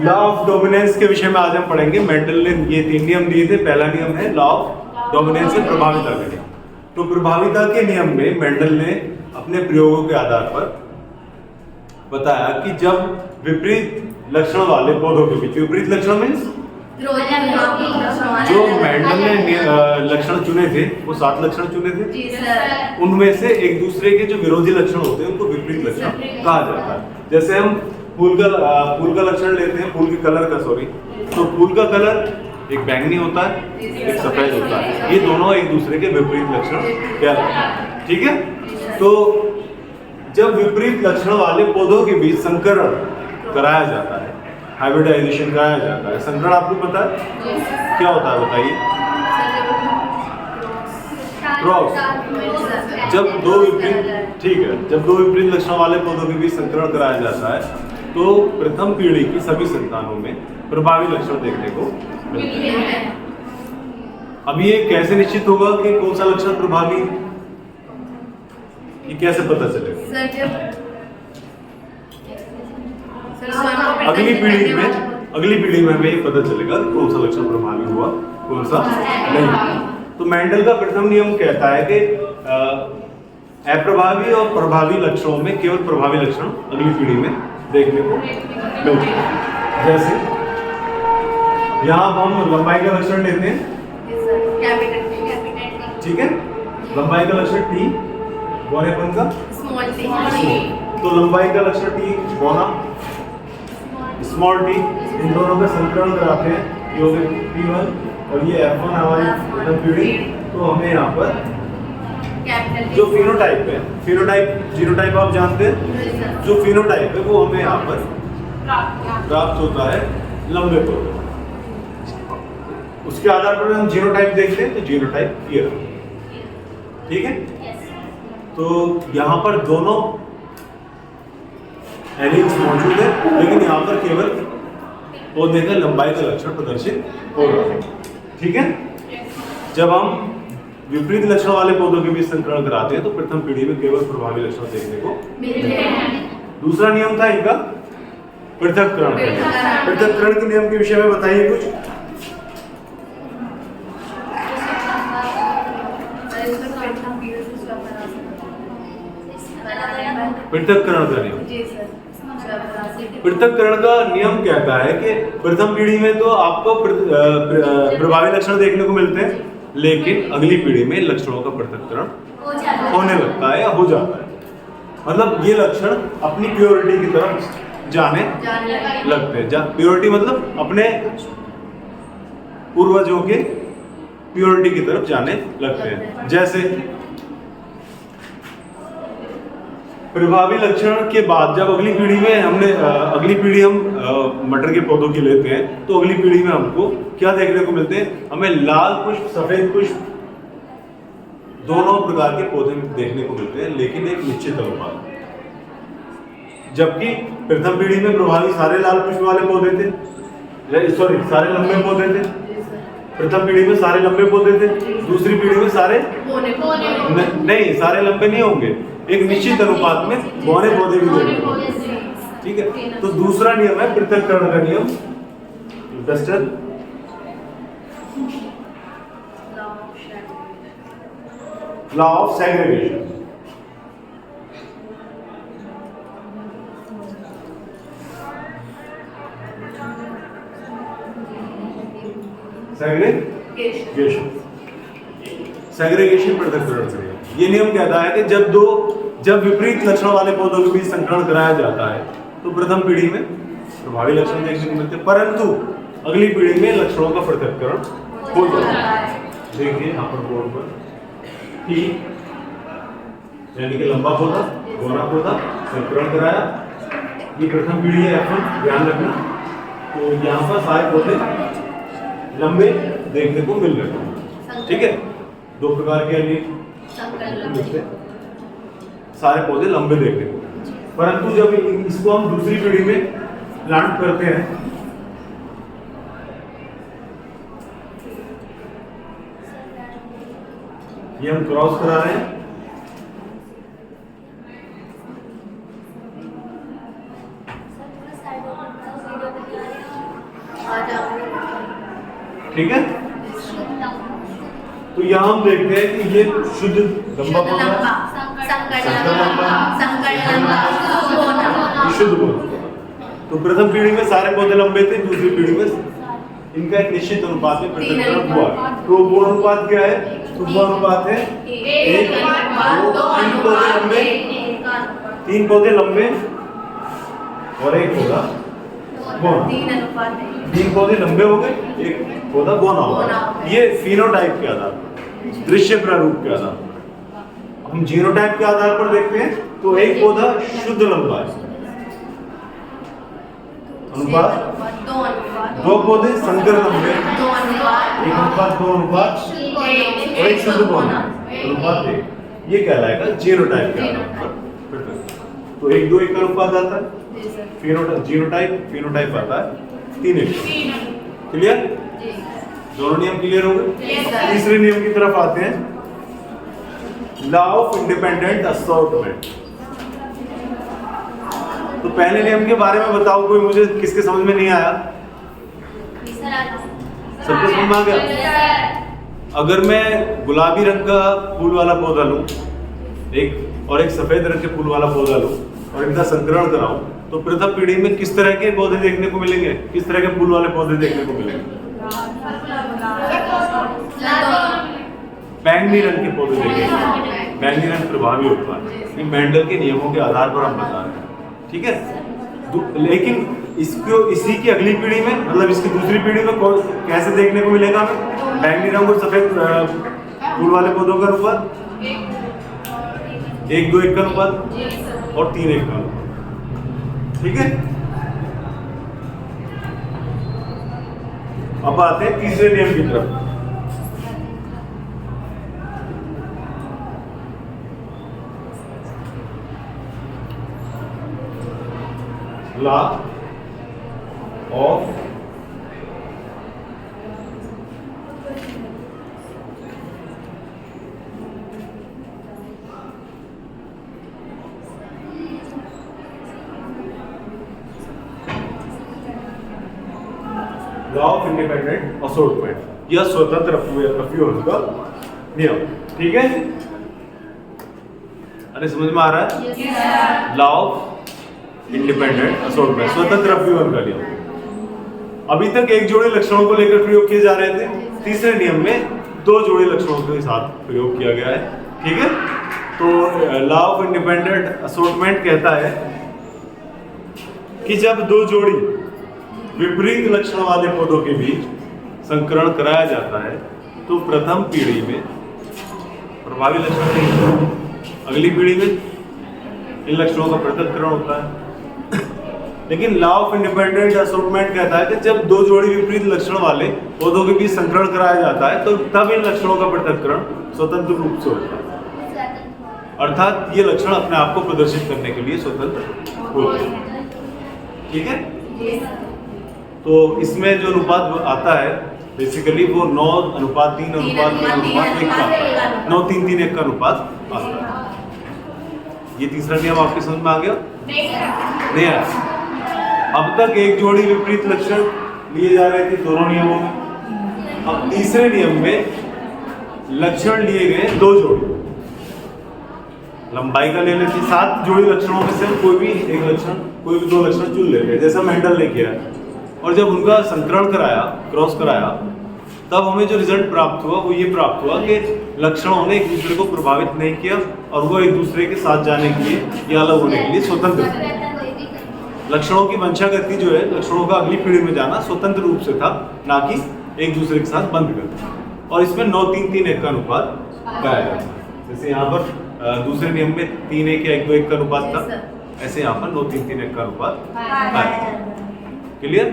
Law of dominance के विषय में आज हम पढ़ेंगे। मेंडल ने ये 3 नियम दिए थे। पहला नियम है लॉ ऑफ डोमिनेंस से प्रभाविता का नियम। तो प्रभाविता के नियम में मेंडल ने अपने प्रयोगों के आधार पर बताया कि जब विपरीत लक्षण वाले पौधों के बीच, विपरीत लक्षण मीन्स जो मेंडल ने लक्षण चुने थे वो 7 लक्षण चुने थे, उनमें से एक दूसरे के जो विरोधी लक्षण होते हैं उनको विपरीत लक्षण कहा जाता है। जैसे हम फूल का लक्षण लेते हैं, फूल के कलर का, सॉरी, तो फूल का कलर एक बैंगनी होता है, एक सफेद होता है। ये दोनों एक दूसरे के विपरीत लक्षण कहलाते हैं। ठीक है। तो जब विपरीत लक्षण वाले पौधों के बीच संकरण कराया जाता है, हाइब्रिडाइजेशन कराया जाता है। संकरण आपको पता है क्या होता है, बताइए। क्रॉस। जब दो विपरीत लक्षण वाले पौधों के बीच संकरण कराया जाता है तो प्रथम पीढ़ी की सभी संतानों में प्रभावी लक्षण देखने को मिलते हैं। अब ये कैसे निश्चित होगा कि कौन सा लक्षण प्रभावी है, ये कैसे पता चलेगा? अगली पीढ़ी में हमें ये पता चलेगा कि कौन सा लक्षण प्रभावी हुआ, कौन सा नहीं। तो मेंडल का प्रथम नियम कहता है कि अप्रभावी और प्रभावी लक्षणों में केवल प्रभावी लक्षण अगली पीढ़ी में देखने को मिलते हैं। जैसे यहाँ हम लंबाई का लक्षण लेते हैं, ठीक है। लंबाई का लक्षण टी, बौनेपन का तो लंबाई का लक्षण टी, बौना, स्मॉल टी, इन दोनों का संकलन कराते हैं, ये हो गए P1 और ये F1 हमारी प्रथम पीढ़ी। तो हमें यहाँ पर जो फिनोटाइप है, जीनोटाइप आप जानते हैं, जो फिनोटाइप है वो हमें यहाँ पर प्राप्त होता है लंबे पौधे। उसके आधार पर हम जीनोटाइप देखते हैं, तो जीनोटाइप ये रहा, ठीक है। तो यहाँ पर दोनों एलील्स मौजूद है, लेकिन यहाँ पर केवल पौधे का लंबाई का लक्षण प्रदर्शित हो रहा है, ठीक है। जब हम विपरीत लक्षण वाले पौधों के बीच संकरण कराते हैं तो प्रथम पीढ़ी में केवल प्रभावी लक्षण देखने को मिलते हैं। दूसरा नियम था इनका पृथक्करण। पृथक्करण के नियम के विषय में बताइए कुछ। पृथक्करण का नियम, पृथक्करण का नियम कहता है कि प्रथम पीढ़ी में तो आपको प्रभावी लक्षण देखने को मिलते हैं, लेकिन अगली पीढ़ी में लक्षणों का पृथक्करण होने लगता है या हो जाता है। मतलब ये लक्षण अपनी प्योरिटी की तरफ जाने लगते हैं। प्योरिटी मतलब अपने पूर्वजों के प्योरिटी की तरफ जाने लगते हैं। जैसे प्रभावी लक्षण के बाद जब अगली पीढ़ी में हम मटर के पौधों की लेते हैं तो अगली पीढ़ी में हमको क्या देखने को मिलते हैं? हमें लाल पुष्प, सफेद पुष्प दोनों प्रकार के पौधे देखने को मिलते हैं, लेकिन एक निश्चित अनुपात। जबकि प्रथम पीढ़ी में प्रभावी सारे लाल पुष्प वाले पौधे थे, सारे लंबे पौधे थे। प्रथम पीढ़ी में सारे लंबे पौधे थे, दूसरी पीढ़ी में सारे नहीं, सारे लंबे नहीं होंगे, एक निश्चित अनुपात में बौने पौधे भी देंगे, ठीक है। तो दूसरा नियम है पृथक्करण का नियम, industrial law of segregation. Segregation पृथक्करण से ये नियम कहता है कि जब विपरीत लक्षण वाले पौधों के बीच संकरण कराया जाता है तो प्रथम पीढ़ी में प्रभावी लक्षण देखने को मिलते हैं, परंतु अगली पीढ़ी में लक्षणों का पृथक्करण हो जाता है। देखिए यहाँ पर बोर्ड पर T यानी कि लंबा पौधा, बौना पौधा, संकरण कराया, ये प्रथम पीढ़ी है F1, ध्यान रखना। तो यहाँ पर सारे पौधे लंबे देखने को मिल रहे हैं, ठीक है। 2 प्रकार के एलील, सारे पौधे लंबे देखने को, परंतु जब इसको हम दूसरी पीढ़ी में प्लांट करते हैं ये हम क्रॉस करा रहे हैं, ठीक है। तो यहाँ हम देखते हैं कि ये शुद्ध लंबा पौधा शुद्ध पौधा। तो प्रथम पीढ़ी में सारे पौधे लंबे थे, दूसरी पीढ़ी में इनका एक निश्चित अनुपात में पृथक्करण हुआ। तो वो अनुपात क्या है? तो वो अनुपात है 3 पौधे लंबे और 1 पौधा बौना। 3 पौधे लंबे हो गए, 1 पौधा बौना होगा। ये फिनोटाइप के आधार पर, दृश्य प्रारूप के आधार पर। हम जीनोटाइप के आधार पर देखते हैं तो 1 पौधा शुद्ध लंबा है, अनुपात 2 पौधे संकर लंबे, 1 अनुपात 2 अनुपात और 1 शुद्ध बौना अनुपात 1। ये कहलाएगा जीनोटाइप के आधार पर। तो 1-2-1 का अनुपात आता है। जीनोटाइप आता है 3-1। क्लियर? दोनों नियम क्लियर हो गए। तीसरे नियम की तरफ आते हैं, लॉ ऑफ इंडिपेंडेंट असॉर्टमेंट। तो पहले नियम के बारे में बताओ, कोई मुझे किसके समझ में नहीं आया? सबको समझ में आ गया? अगर मैं गुलाबी रंग का फूल वाला पौधा लूं और एक सफेद रंग के फूल वाला पौधा लूं और इनका संकरण कराऊं, तो प्रथम पीढ़ी में किस तरह के पौधे देखने को मिलेंगे? किस तरह के फूल वाले पौधे देखने को मिलेंगे? बैंगनी रंग के पौधे देखेंगे। बैंगनी रंग प्रभावी होता है, ये मेंडल के नियमों के आधार पर हम बता रहे हैं, ठीक है। लेकिन इसी की अगली पीढ़ी में, मतलब इसकी दूसरी पीढ़ी में कैसे देखने को मिलेगा हमें? बैंगनी रंग और सफेद फूल वाले पौधों का अनुपात 1-2-1 का अनुपात और 3-1 का अनुपात, ठीक है। अब आते हैं तीसरे नियम की तरफ। लॉ ऑफ इंडिपेंडेंट असॉर्टमेंट, यह स्वतंत्र अपव्यय का नियम, ठीक है। अरे समझ में आ रहा है? लॉ ऑफ इंडिपेंडेंट असॉर्टमेंट, स्वतंत्र अपव्यय का नियम। अभी तक एक जोड़े लक्षणों को लेकर प्रयोग किए जा रहे थे, तीसरे नियम में 2 जोड़े लक्षणों के साथ प्रयोग किया गया है, ठीक है। तो लॉ ऑफ इंडिपेंडेंट असॉर्टमेंट कहता है कि जब 2 जोड़ी विपरीत लक्षण वाले पौधों के बीच संकरण कराया जाता है तो प्रथम पीढ़ी में प्रभावी लक्षण नहीं, अगली पीढ़ी में इन लक्षणों का पृथक्करण होता है। लेकिन लॉ ऑफ इंडिपेंडेंट असॉर्टमेंट कहता है कि जब 2 जोड़ी विपरीत लक्षण वाले पौधों के बीच संकरण कराया जाता है तो तब इन लक्षणों का पृथक्करण स्वतंत्र रूप से होता है, अर्थात ये लक्षण अपने आप को प्रदर्शित करने के लिए स्वतंत्र होते हैं, ठीक है। तो इसमें जो अनुपात आता है बेसिकली वो 9:3 अनुपात 1 का, 9-3-3-1 का अनुपात आता है। ये तीसरा नियम आपके समझ में आ गया? नहीं आया? अब तक एक जोड़ी विपरीत लक्षण लिए जा रहे थे दोनों नियमों में। अब तीसरे नियम में लक्षण लिए गए 2 जोड़ी, लंबाई का ले लेते 7 जोड़ी लक्षणों में से कोई भी एक लक्षण, कोई भी 2 लक्षण चुन लेते, जैसा मेंडल ने किया। और जब उनका संकरण कराया, क्रॉस कराया, तब हमें जो रिजल्ट प्राप्त हुआ वो ये प्राप्त हुआ कि लक्षणों ने एक दूसरे को प्रभावित नहीं किया और वो एक दूसरे के साथ जाने के लिए या अलग होने के लिए स्वतंत्र थे। लक्षणों की वंशागति जो है, लक्षणों का अगली पीढ़ी में जाना स्वतंत्र रूप से था, ना कि एक दूसरे के साथ बंद कर। और इसमें 9-3-3-1 का अनुपात पाया जाता है। जैसे यहाँ पर दूसरे नियम में 3-1 या 1-2-1 का अनुपात था, ऐसे यहाँ पर 9-3-3-1 का अनुपात पाया। क्लियर?